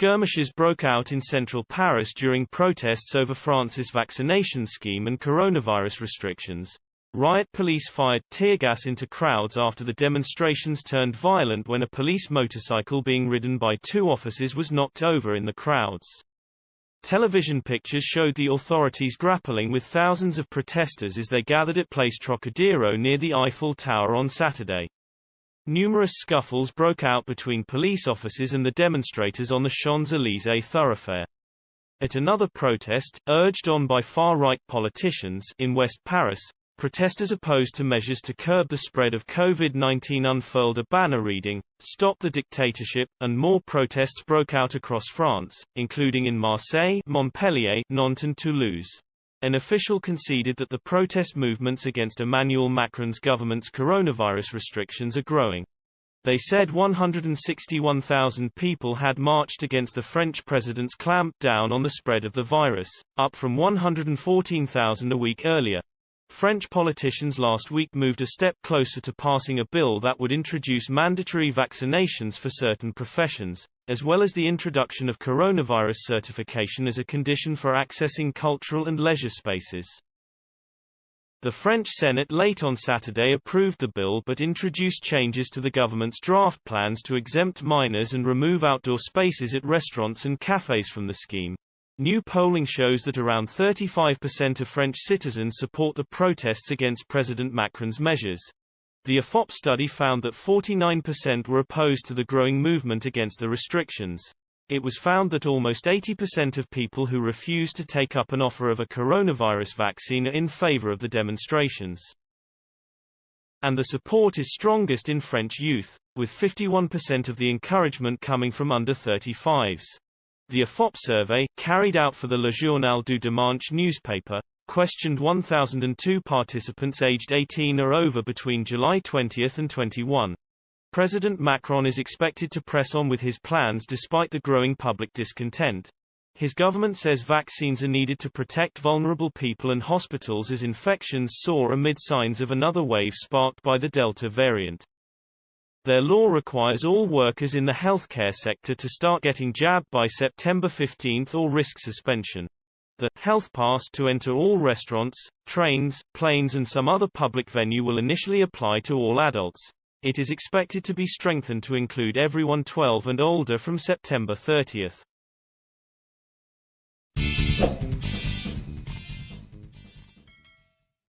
Skirmishes broke out in central Paris during protests over France's vaccination scheme and coronavirus restrictions. Riot police fired tear gas into crowds after the demonstrations turned violent when a police motorcycle being ridden by two officers was knocked over in the crowds. Television pictures showed the authorities grappling with thousands of protesters as they gathered at Place Trocadero near the Eiffel Tower on Saturday. Numerous scuffles broke out between police officers and the demonstrators on the Champs-Élysées thoroughfare. At another protest, urged on by far-right politicians in West Paris, protesters opposed to measures to curb the spread of COVID-19 unfurled a banner reading, "Stop the Dictatorship," and more protests broke out across France, including in Marseille, Montpellier, Nantes and Toulouse. An official conceded that the protest movements against Emmanuel Macron's government's coronavirus restrictions are growing. They said 161,000 people had marched against the French president's clampdown on the spread of the virus, up from 114,000 a week earlier. French politicians last week moved a step closer to passing a bill that would introduce mandatory vaccinations for certain professions, as well as the introduction of coronavirus certification as a condition for accessing cultural and leisure spaces. The French Senate late on Saturday approved the bill but introduced changes to the government's draft plans to exempt minors and remove outdoor spaces at restaurants and cafes from the scheme. New polling shows that around 35% of French citizens support the protests against President Macron's measures. The erupt study found that 49% were opposed to the growing movement against the restrictions. It was found that almost 80% of people who refused to take up an offer of a coronavirus vaccine are in favor of the demonstrations. And the support is strongest in French youth, with 51% of the encouragement coming from under 35s. The erupt survey, carried out for the Le Journal du Dimanche newspaper, questioned 1,002 participants aged 18 or over between July 20 and 21. President Macron is expected to press on with his plans despite the growing public discontent. His government says vaccines are needed to protect vulnerable people and hospitals as infections soar amid signs of another wave sparked by the Delta variant. Their law requires all workers in the healthcare sector to start getting jabbed by September 15 or risk suspension. The health pass to enter all restaurants, trains, planes and some other public venue will initially apply to all adults. It is expected to be strengthened to include everyone 12 and older from September 30.